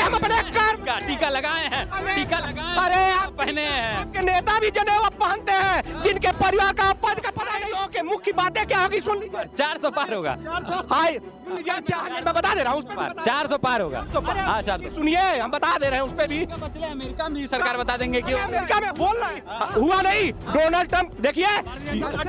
हम अपने टीका लगाए हैं, टीका लगाए, अरे आप पहने हैं। आपके नेता भी जनेऊ पहनते हैं, जिनके परिवार का पद का पता नहीं हो कि मुख की बातें क्या होगी। सुन लीजिए 400 पार होगा, हाय मैं बता दे रहा हूँ 400 पार होगा। हाँ 400। सुनिए हम बता दे रहे हैं उस पे भी। अमेरिका में सरकार बता देंगे कि अमेरिका में बोल रहे हैं हुआ नहीं। डोनाल्ड ट्रम्प देखिए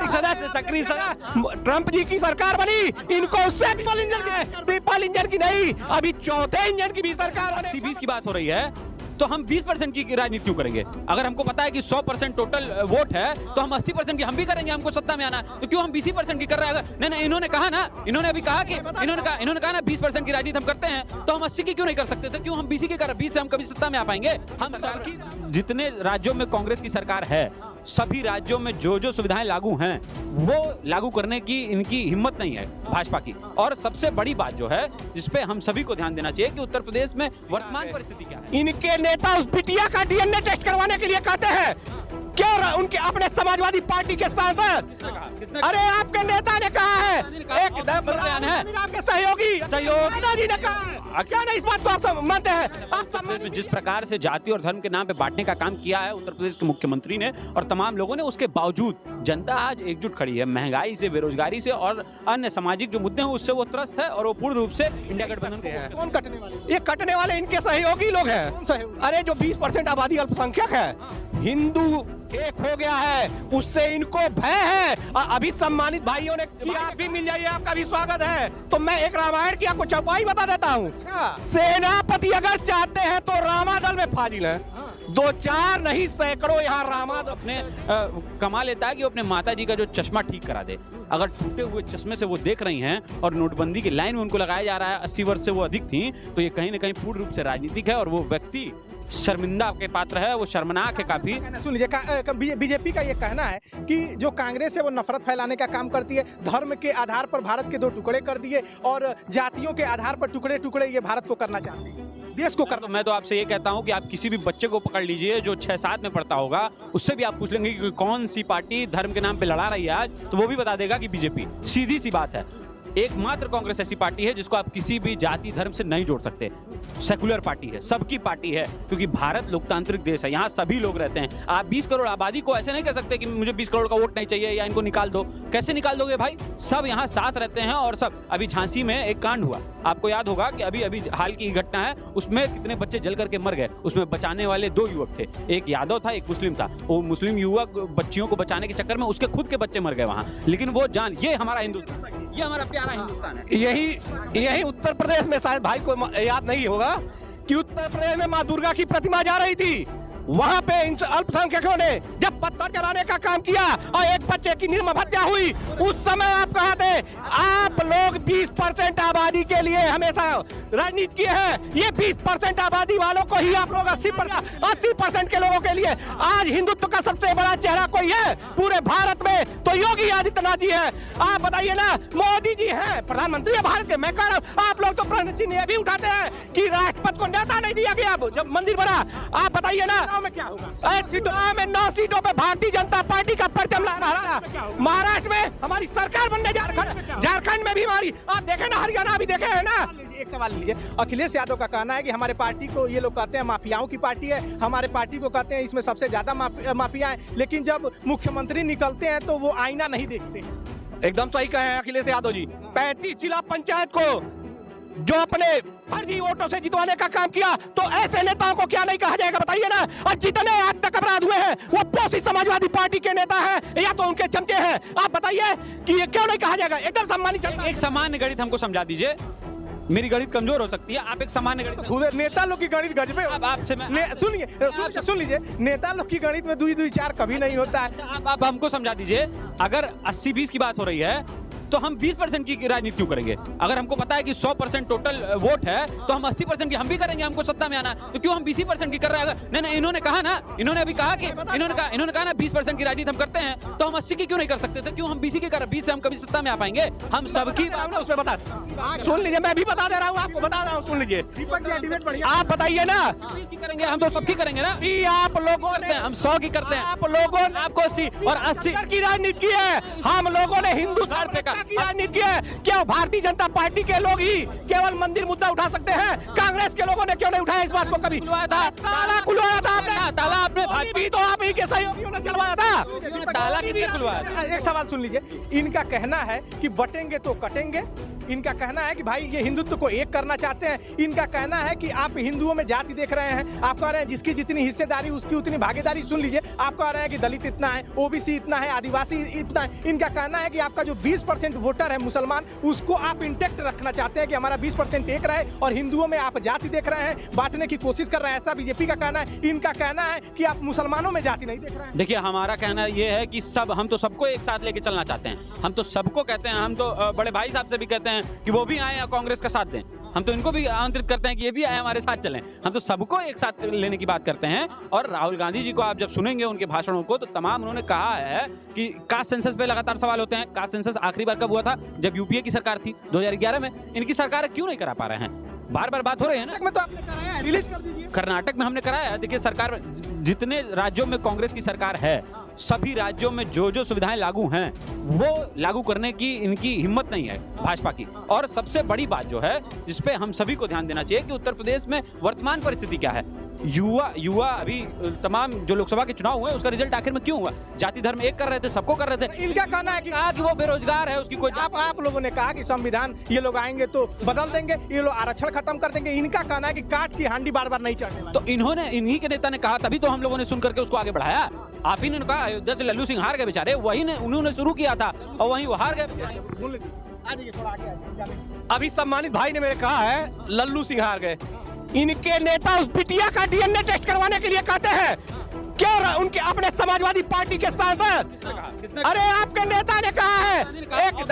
सदस्य सक्रिय ट्रम्प जी की सरकार बनी, इनको उससे ट्रिपल इंजन की नहीं, अभी चौथे इंजन की भी सरकार बनी। 80-20 की बात हो रही है तो हम 20% की राजनीति क्यों करेंगे? अगर हमको पता है कि 100% टोटल वोट है तो हम 80% की हम भी करेंगे, हमको सत्ता में आना, तो क्यों हम 20% की कर रहे हैं? नहीं, इन्होंने कहा ना, इन्होंने अभी कहा कि इन्होंने कहा ना 20% की राजनीति हम करते हैं, तो हम 80 की क्यों नहीं कर सकते थे? क्यों हम 20 की कर रहे हैं? 20 से हम कभी सत्ता में आ पाएंगे? हम सबकी जितने राज्यों में कांग्रेस की सरकार है, सभी राज्यों में जो जो सुविधाएं लागू हैं वो लागू करने की इनकी हिम्मत नहीं है भाजपा की। और सबसे बड़ी बात जो है जिसपे हम सभी को ध्यान देना चाहिए कि उत्तर प्रदेश में वर्तमान परिस्थिति क्या है। इनके नेता उस बिटिया का डीएनए टेस्ट करवाने के लिए कहते हैं, क्यों उनके अपने समाजवादी पार्टी के सांसद, अरे आपके नेता ने कहा है, एक आपके सहयोगी जी ने कहा है, क्या नहीं इस बात को आप मानते हैं? आप प्रदेश में जिस प्रकार से जाति और धर्म के नाम पे बांटने का काम किया है उत्तर प्रदेश के मुख्यमंत्री ने और तमाम लोगों ने, उसके बावजूद जनता आज एकजुट खड़ी है। महंगाई से, बेरोजगारी से और अन्य सामाजिक जो मुद्दे हैं उससे वो त्रस्त है और वो पूर्ण रूप से इंडिया गठबंधन को कौन कटने वाले? ये कटने वाले इनके सहयोगी लोग हैं। अरे जो 20% आबादी अल्पसंख्यक है, हिंदू एक हो गया है, उससे इनको भय है। अभी सम्मानित भाइयों ने आप भी मिल जाइए, आपका भी स्वागत है। तो मैं एक रामायण की आपको चौपाई बता देता हूँ। सेनापति अगर चाहते हैं तो रामादल में फाजिल है, 2-4 नहीं सैकड़ों यहाँ रामादल अपने कमा लेता है कि वो अपने माता जी का जो चश्मा ठीक करा दे। अगर टूटे हुए चश्मे से वो देख रही हैं और नोटबंदी की लाइन में उनको लगाया जा रहा है, 80 वर्ष से वो अधिक थी, तो ये कहीं ना कहीं पूर्ण रूप से राजनीतिक है और वो व्यक्ति शर्मिंदा के पात्र है, वो शर्मनाक है काफी। सुन लीजिए, बीजेपी का ये कहना है कि जो कांग्रेस है वो नफरत फैलाने का काम करती है, धर्म के आधार पर भारत के 2 टुकड़े कर दिए और जातियों के आधार पर टुकड़े टुकड़े ये भारत को करना चाहते हैं, देश को करना। मैं तो आपसे ये कहता हूं कि आप किसी भी बच्चे को पकड़ लीजिए जो 6-7 में पढ़ता होगा, उससे भी आप पूछ लेंगे कि कौन सी पार्टी धर्म के नाम पे लड़ा रही है आज, तो वो भी बता देगा कि बीजेपी। सीधी सी बात है, एकमात्र कांग्रेस ऐसी पार्टी है जिसको आप किसी भी जाति धर्म से नहीं जोड़ सकते। सेकुलर पार्टी है, सबकी पार्टी है, क्योंकि भारत लोकतांत्रिक देश है, यहाँ सभी लोग रहते हैं। आप 20 करोड़ आबादी को ऐसे नहीं कह सकते कि मुझे 20 करोड़ का वोट नहीं चाहिए या इनको निकाल दो। कैसे निकाल दोगे भाई? सब यहाँ साथ रहते हैं और सब। अभी झांसी में एक कांड हुआ, आपको याद होगा कि अभी हाल की घटना है, उसमें कितने बच्चे जल करके मर गए। उसमें बचाने वाले 2 युवक थे, एक यादव था, एक मुस्लिम था। वो मुस्लिम युवक बच्चियों को बचाने के चक्कर में उसके खुद के बच्चे मर गए वहाँ, लेकिन वो जान, ये हमारा हिंदुस्तान, ये हमारा प्यारा हिंदुस्तान है। यही उत्तर प्रदेश में शायद भाई को याद नहीं होगा कि उत्तर प्रदेश में माँ दुर्गा की प्रतिमा जा रही थी, वहाँ पे इन अल्पसंख्यकों ने जब पत्थर चलाने का काम किया और एक बच्चे की निर्मम हत्या हुई, उस समय आप कहा थे आप लोग 20% आबादी के लिए हमेशा राजनीति किए हैं, ये 20% आबादी वालों को ही आप लोग 80% के लोगों के लिए। आज हिंदुत्व का सबसे बड़ा चेहरा कोई है पूरे भारत में तो योगी आदित्यनाथ जी है। आप बताइए ना, मोदी जी है प्रधानमंत्री है भारत के। मैं कह रहा हूँ आप लोग तो प्रश्न चिन्ह भी उठाते हैं कि राष्ट्रपति को न्योता नहीं दिया गया जब मंदिर बना। आप बताइए ना में क्या होगा? 9 सीटों पे भारतीय जनता पार्टी का परचम लहरा। महाराष्ट्र में हमारी सरकार बनने जा रही है, झारखंड में भी हमारी, आप देखे ना, हरियाणा भी देखे है ना। एक सवाल लीजिए, अखिलेश यादव का कहना है कि हमारे पार्टी को ये लोग कहते हैं माफियाओं की पार्टी है, हमारे पार्टी को कहते हैं इसमें सबसे ज्यादा माफिया है, लेकिन जब मुख्यमंत्री निकलते हैं तो वो आईना नहीं देखते। एकदम सही कहे अखिलेश यादव जी। 35 जिला पंचायत को जो अपने फर्जी वोटों से जितवाने का काम किया, तो ऐसे नेताओं को क्या नहीं कहा जाएगा बताइए ना। और जितने आज तक अपराध हुए हैं वो पोषित समाजवादी पार्टी के नेता हैं या तो उनके चमचे हैं। आप बताइए कि ये क्यों नहीं कहा जाएगा? एकदम सम्मानित। एक सामान्य गणित हमको समझा दीजिए, मेरी गणित कमजोर हो सकती है, आप एक सामान्य गणित। नेता लोग की गणित गजबे। अब आपसे सुन लीजिए, नेता लोग की गणित में 2-2-4 कभी नहीं होता है। आप हमको समझा दीजिए, अगर 80-20 की बात हो रही है तो हम 20% की राजनीति क्यों करेंगे? अगर हमको पता है कि 100% टोटल वोट है तो हम 80% की हम भी करेंगे, हमको सत्ता में आना, तो क्यों हम 20% की कर रहे हैं? नहीं, इन्होंने कहा ना, इन्होंने अभी कहा कि इन्होंने कहा ना 20% की राजनीति हम करते हैं, तो हम 80 की क्यों नहीं कर सकते थे? क्यों हम 20 की कर रहे? 20 से हम कभी सत्ता में आ पाएंगे? हम सबकी उसमें बता, सुन लीजिए, मैं भी बता दे रहा हूँ, आपको बता रहा हूँ, सुन लीजिए। आप बताइए ना, 20 की करेंगे, हम तो सबकी करेंगे ना। आप लोगों ने, हम 100 की करते हैं, आप लोगों ने आपको 80 और 80 की राजनीति की है। हम लोगों ने हिंदू धर्म का की राजनीति है? क्या भारतीय जनता पार्टी के लोग ही केवल मंदिर मुद्दा उठा सकते हैं? कांग्रेस के लोगों ने क्यों नहीं उठाया इस बात को कभी? ताला खुलवाया था आपने, ताला आपने भी तो आप ही के सहयोगियों ने चलवाया था। ताला किसने खुलवाया? एक सवाल सुन लीजिए, इनका कहना है कि बटेंगे तो कटेंगे, इनका कहना है कि भाई ये हिंदुत्व को एक करना चाहते हैं, इनका कहना है कि आप हिंदुओं में जाति देख रहे हैं, आप कह रहे हैं जिसकी जितनी हिस्सेदारी उसकी उतनी भागीदारी। सुन लीजिए, आप कह रहे हैं कि दलित इतना है, ओबीसी इतना है, आदिवासी इतना है। इनका कहना है कि आपका जो 20% वोटर है मुसलमान, उसको आप इंटेक्ट रखना चाहते हैं कि हमारा 20% एक रहे, और हिंदुओं में आप जाति देख रहे हैं, बांटने की कोशिश कर रहे हैं, ऐसा बीजेपी का कहना है। इनका कहना है कि आप मुसलमानों में जाति नहीं देख रहे हैं। देखिए, हमारा कहना ये है कि हम तो सबको एक साथ लेके चलना चाहते हैं। हम तो सबको कहते हैं, हम तो बड़े भाई साहब से भी कहते हैं कि वो भी आए कांग्रेस का साथ दें। हम तो इनको भी आमंत्रित करते हैं कि ये भी आए हमारे साथ चलें। हम तो सबको एक साथ लेने की बात करते हैं। और राहुल गांधी जी को आप जब सुनेंगे उनके भाषणों को, तो तमाम उन्होंने कहा है कि कास्ट सेंसस पे लगातार सवाल होते हैं। कास्ट सेंसस आखिरी बार कब हुआ था? जब यूपीए की सरकार थी 2011 में। इनकी सरकार क्यों नहीं करा पा रहे हैं? बार बार बात हो रही है ना। में तो आपने कराया है, रिलीज कर दीजिए। कर्नाटक में हमने कराया है। देखिए, सरकार जितने राज्यों में कांग्रेस की सरकार है, सभी राज्यों में जो जो सुविधाएं लागू हैं वो लागू करने की इनकी हिम्मत नहीं है भाजपा की। और सबसे बड़ी बात जो है, जिस पे हम सभी को ध्यान देना चाहिए, कि उत्तर प्रदेश में वर्तमान परिस्थिति क्या है। युवा अभी तमाम जो लोकसभा के चुनाव हुए उसका रिजल्ट आखिर में क्यों हुआ? जाति धर्म एक कर रहे थे, सबको कर रहे थे। इनका कहना है कि वो बेरोजगार है, उसकी कोई आप लोगों ने कहा कि संविधान ये लोग आएंगे तो बदल देंगे, ये लोग आरक्षण खत्म कर देंगे। इनका कहना है कि काट की हांडी बार बार नहीं चढ़ने। तो इन्हीं के नेता ने कहा, तभी तो हम लोगों ने सुन करके उसको आगे बढ़ाया। आप ही ने कहा, अयोध्या से लल्लू सिंह हार गए बेचारे, उन्होंने शुरू किया था और वहीं वो हार गए। अभी सम्मानित भाई ने मेरे कहा है लल्लू सिंह हार गए। इनके नेता उस बिटिया का डीएनए टेस्ट करवाने के लिए कहते हैं। क्यों? उनके अपने समाजवादी पार्टी के सांसद। अरे आपके नेता ने कहा है, एक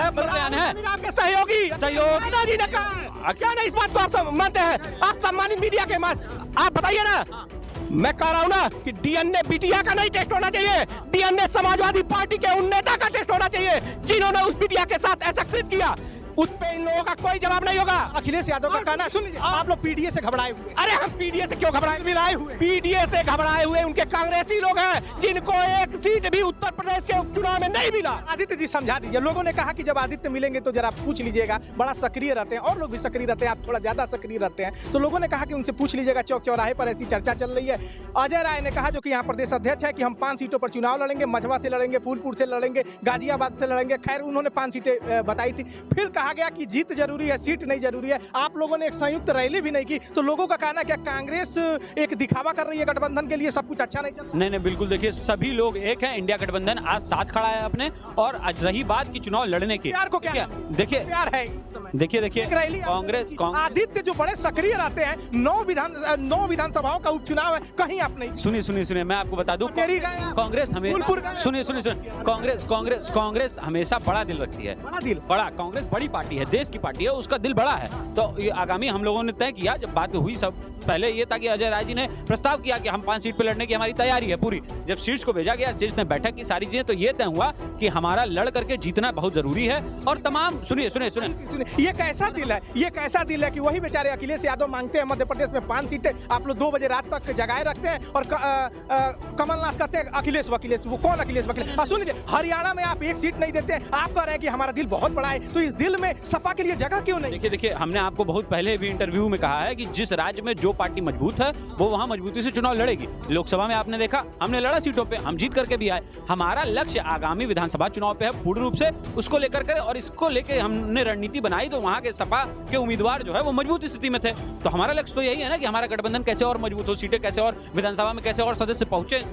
आपके सहयोगी जी ने कहा है। क्या नहीं इस बात को आप मानते हैं? आप सम्मानित मीडिया के आप बताइए ना। मैं कह रहा हूँ ना कि डीएनए बिटिया का नहीं टेस्ट होना चाहिए, डीएनए समाजवादी पार्टी के उन नेता का टेस्ट होना चाहिए जिन्होंने उस बिटिया के साथ ऐसा कृत्य किया। उस पे इन लोगों का कोई जवाब नहीं होगा। अखिलेश यादव का कहना, सुन लीजिए, आप लोग पीडीए से घबराए हुए। अरे हम पीडीए से क्यों घबराए हुए? पीडीए से घबराए हुए उनके कांग्रेसी लोग हैं जिनको एक सीट भी उत्तर प्रदेश के उपचुनाव में नहीं मिला। आदित्य जी समझा दीजिए। लोगों ने कहा कि जब आदित्य मिलेंगे तो जरा पूछ लीजिएगा, बड़ा सक्रिय रहते हैं, और लोग भी सक्रिय रहते हैं, आप थोड़ा ज्यादा सक्रिय रहते हैं, तो लोगों ने कहा कि उनसे पूछ लीजिएगा। चौक चौराहे पर ऐसी चर्चा चल रही है। अजय राय ने कहा, जो कि यहाँ प्रदेश अध्यक्ष है, कि हम 5 सीटों पर चुनाव लड़ेंगे, मझवा से लड़ेंगे, फूलपुर से लड़ेंगे, गाजियाबाद से लड़ेंगे। खैर, उन्होंने 5 सीटें बताई थी। फिर कहा गया कि जीत जरूरी है, सीट नहीं जरूरी है। आप लोगों ने एक संयुक्त रैली भी नहीं की, तो लोगों का कहना क्या कांग्रेस एक दिखावा कर रही है गठबंधन के लिए, सब कुछ अच्छा नहीं चल रहा? नहीं, बिल्कुल। देखिए, सभी लोग एक हैं। इंडिया गठबंधन आज साथ खड़ा है अपने। और आज रही बात की चुनाव लड़ने की, प्यार को क्या देखिए प्यार है इस समय। देखिए कांग्रेस आदित्य जो बड़े सक्रिय रहते हैं, 9 विधानसभाओं का उपचुनाव है, कहीं आप नहीं। सुनिए, मैं आपको बता दूं, कांग्रेस हमेशा सुनिए कांग्रेस हमेशा बड़ा दिल रखती है। बड़ा कांग्रेस बड़ी पार्टी है, देश की पार्टी है, उसका दिल बड़ा है। तो ये आगामी हम लोगों ने तय किया, जब बात हुई सब पहले ये था कि अजय राय जी ने प्रस्ताव किया कि हम 5 सीट पे लड़ने की हमारी तैयारी है पूरी। जब शीर्ष को भेजा गया, शीर्ष ने बैठक की सारी चीजें, तो ये तय हुआ कि हमारा लड़ करके जीतना बहुत जरूरी है। और तमाम सुनिए, ये कैसा दिल है कि वही बेचारे अखिलेश यादव मांगते हैं मध्य प्रदेश में 5 सीटें, आप लोग 2 बजे रात तक जगाए रखते हैं, और कमलनाथ कहते हैं अखिलेश वकीलेश। वो कौन अखिलेश वकील? सुन लीजिए, हरियाणा में आप 1 सीट नहीं देते हैं, आप कह रहे हैं कि हमारा दिल बहुत बड़ा है, तो इस दिल में सपा के लिए जगह क्यों नहीं? देखिए, हमने आपको बहुत पहले भी इंटरव्यू में कहा है कि जिस राज्य में जो पार्टी मजबूत है वो वहां मजबूती से चुनाव लड़ेगी। लोकसभा में आपने देखा, हमने लड़ा सीटों पे, हम जीत करके भी आए। हमारा लक्ष्य आगामी विधानसभा चुनाव पे है पूर्ण रूप से, उसको लेकर के, और इसको लेके हमने रणनीति बनाई। तो वहां के सपा के उम्मीदवार जो है वो मजबूत स्थिति में थे। तो हमारा लक्ष्य तो यही है ना कि हमारा गठबंधन कैसे और मजबूत हो, सीटें कैसे और विधानसभा में कैसे और सदस्य पहुंचे,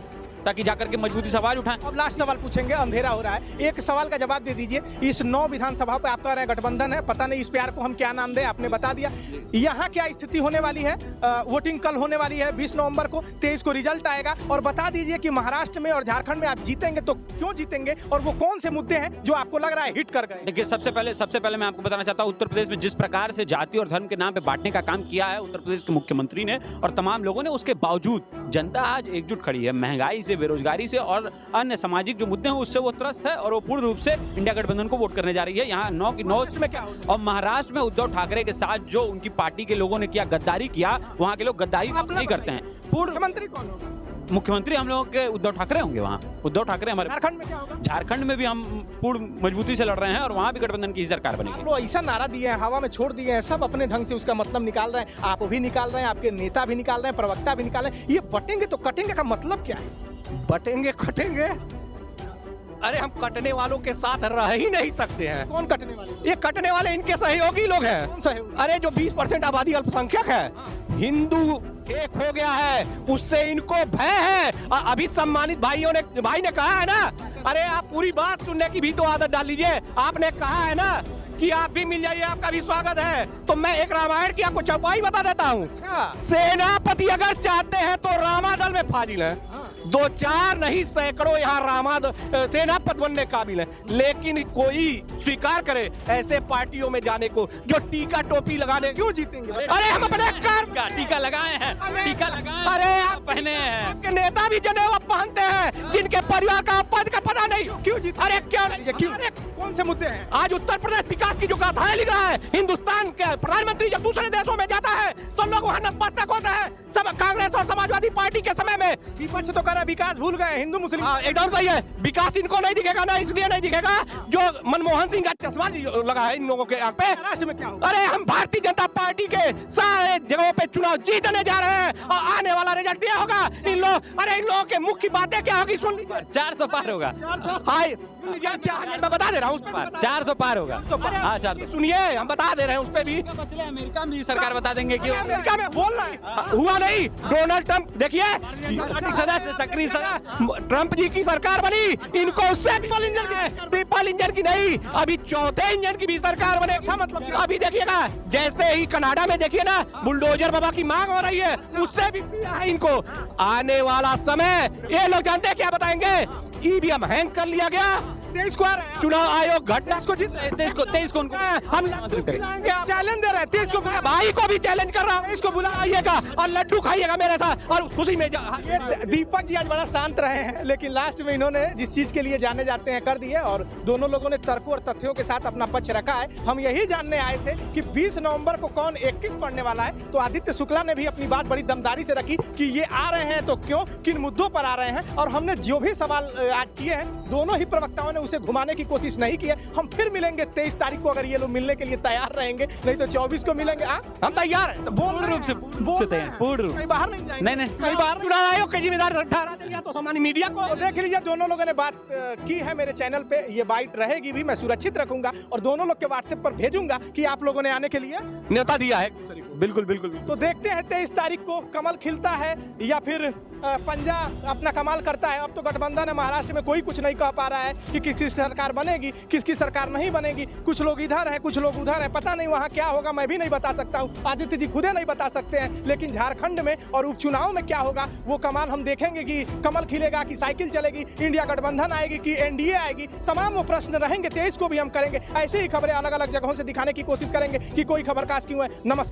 ताकि जाकर के मजबूती से आवाज उठाएं। अब लास्ट सवाल पूछेंगे, अंधेरा हो रहा है, एक सवाल का जवाब दे दीजिए। इस 9 विधानसभा पे आप कह रहे हैं गठबंधन है, पता नहीं इस प्यार को हम क्या नाम दें, आपने बता दिया। यहाँ क्या स्थिति होने वाली है? वोटिंग कल होने वाली है 20 नवंबर को, 23 को रिजल्ट आएगा। और बता दीजिए कि महाराष्ट्र में और झारखंड में आप जीतेंगे तो क्यों जीतेंगे, और वो कौन से मुद्दे हैं जो आपको लग रहा है हिट कर गए? देखिए, सबसे पहले मैं आपको बताना चाहता हूँ, उत्तर प्रदेश में जिस प्रकार से जाति और धर्म के नाम पे बांटने का काम किया है उत्तर प्रदेश के मुख्यमंत्री ने और तमाम लोगों ने, उसके बावजूद जनता आज एकजुट खड़ी है। महंगाई से, बेरोजगारी से और अन्य सामाजिक जो मुद्दे हैं उससे वो त्रस्त है, और वो पूर्ण रूप से इंडिया गठबंधन को वोट करने जा रही है। यहाँ 9 की 9 में क्या, और महाराष्ट्र में उद्धव ठाकरे के साथ जो उनकी पार्टी के लोगों ने किया, गद्दारी किया, वहाँ के लोग गद्दारी नहीं करते हैं। मुख्यमंत्री कौन होगा? मुख्यमंत्री हम लोगों के उद्धव ठाकरे होंगे वहाँ। उद्धव ठाकरे हमारे। झारखंड में क्या होगा? झारखंड में भी हम पूर्ण मजबूती से लड़ रहे हैं और वहाँ भी गठबंधन की सरकार बनेगी। आप लोग ऐसा नारा दिए हैं, हवा में छोड़ दिए हैं, सब अपने ढंग से उसका मतलब निकाल रहे हैं। आप भी निकाल रहे हैं, आपके नेता भी निकाल रहे हैं, प्रवक्ता भी निकाल रहे हैं। ये बटेंगे तो कटेंगे का मतलब क्या है? बटेंगे कटेंगे, अरे हम कटने वालों के साथ रह ही नहीं सकते हैं। कौन कटने वाले? ये कटने वाले इनके सहयोगी लोग हैं। कौन सहयोगी? अरे जो 20% आबादी अल्पसंख्यक है, हिंदू एक हो गया है, उससे इनको भय है। और अभी सम्मानित भाई ने कहा है ना, अरे आप पूरी बात सुनने की भी तो आदत डाल लीजिए। आपने कहा है ना कि आप भी मिल जाइए, आपका भी स्वागत है। तो मैं एक रामायण की आपको चौपाई बता देता हूँ। सेनापति अगर चाहते हैं तो रामादल में फाजिल है, 2-4 नहीं सैकड़ों यहाँ सेनापति बनने काबिल है। लेकिन कोई स्वीकार करे ऐसे पार्टियों में जाने को जो टीका टोपी लगाने। क्यों जीतेंगे? अरे हम अपने टीका लगाए हैं, टीका लगाए, अरे आप पहने हैं। आपके नेता भी जनेवा पहनते हैं, जिनके परिवार का पद का पता नहीं। क्यों जीत? अरे क्यों नहीं? क्यों? अरे कौन से मुद्दे हैं? आज उत्तर प्रदेश विकास की जो गाथाएं लिख रहा है, हिंदुस्तान के प्रधानमंत्री जब दूसरे देशों में जाता है तो लोग वहाँ नतमस्तक होते हैं। सब कांग्रेस और समाजवादी पार्टी के समय में विपक्ष तो कर विकास भूल गए, हिंदू मुस्लिम। एकदम सही है। विकास इनको नहीं दिखेगा ना, इसलिए नहीं दिखेगा जो मनमोहन सिंह का चश्मा लगा है इन लोगों के आंख पे। महाराष्ट्र में क्या होगा? अरे हम भारतीय जनता पार्टी के सारे जगहों पे चुनाव जीतने जा रहे हैं और आने वाला रिजल्ट ये होगा। इन लोगों के मुख्य बातें क्या होगी सुन लीजिए। 400 पार होगा। हाय मैं बता दे रहा हूँ, 400 पार होगा। हाँ 400। सुनिए हम बता दे रहे हैं उस पे भी। अमेरिका में सरकार बता देंगे क्यों? अमेरिका में बोल रहा है हुआ नहीं। डोनाल्ड ट्रंप देखिए, सदस्य सक्रिय ट्रंप जी की सरकार बनी, इनको उससे ट्रिपल इंजन की नहीं, अभी चौथे इंजन की भी सरकार बने। मतलब अभी देखिएगा, जैसे ही कनाडा में देखिए ना बुलडोजर बाबा की मांग हो रही है, उससे भी है इनको। आने वाला समय ये लोग जानते हैं क्या बताएंगे? ईवीएम हैंग कर लिया गया, 23 को आ रहे हैं। चुनाव आयोग घटना इसको जीत 23 को उनको हम चैलेंज दे रहे हैं। 23 को भाई को भी चैलेंज कर रहा हूँ, इसको बुलाइएगा और लड्डू खाइएगा मेरे साथ और खुशी में ये दीपक जी आज बड़ा शांत रहे हैं, लेकिन लास्ट में इन्होंने जिस चीज के लिए जाने जाते हैं कर दिए और दोनों लोगों ने तर्कों और तथ्यों के साथ अपना पक्ष रखा है। हम यही जानने आए थे कि 20 नवंबर को कौन 21 पढ़ने वाला है, तो आदित्य शुक्ला ने भी अपनी बात बड़ी दमदारी से रखी कि ये आ रहे हैं तो क्यों, किन मुद्दों पर आ रहे हैं। और हमने जो भी सवाल आज किए हैं, दोनों ही प्रवक्ताओं ने उसे घुमाने की कोशिश नहीं की है। हम फिर मिलेंगे 23 तारीख को, अगर ये लोग मिलने के लिए तैयार रहेंगे, नहीं तो 24 को मिलेंगे। हम तैयार हैं। पूर्ण रूप से पूर्ण रूप कहीं बाहर नहीं जाएंगे। नहीं कहीं बाहर चुनाव आयोग की जिम्मेदारी ठहरा दिया तो सामान्य मीडिया को। तो देख लीजिए, दोनों लोगों ने बात की है मेरे चैनल पे, ये बाइट रहेगी भी, मैं सुरक्षित रखूंगा और दोनों लोग के व्हाट्सएप पर भेजूंगा कि आप लोगों ने आने के लिए न्योता दिया है। बिल्कुल बिल्कुल। तो देखते हैं 23 तारीख को कमल खिलता है या फिर पंजा अपना कमाल करता है। अब तो गठबंधन है, महाराष्ट्र में कोई कुछ नहीं कह पा रहा है कि किसकी सरकार बनेगी, किसकी सरकार नहीं बनेगी। कुछ लोग इधर हैं, कुछ लोग उधर हैं, पता नहीं वहाँ क्या होगा, मैं भी नहीं बता सकता हूँ, आदित्य जी खुदे नहीं बता सकते हैं। लेकिन झारखंड में और उपचुनाव में क्या होगा वो कमाल हम देखेंगे कि कमल खिलेगा कि साइकिल चलेगी, इंडिया गठबंधन आएगी कि एनडीए आएगी, तमाम वो प्रश्न रहेंगे। 23 को भी हम करेंगे ऐसे ही खबरें अलग अलग जगहों से दिखाने की कोशिश करेंगे कि कोई खबर काश क्यों है। नमस्कार।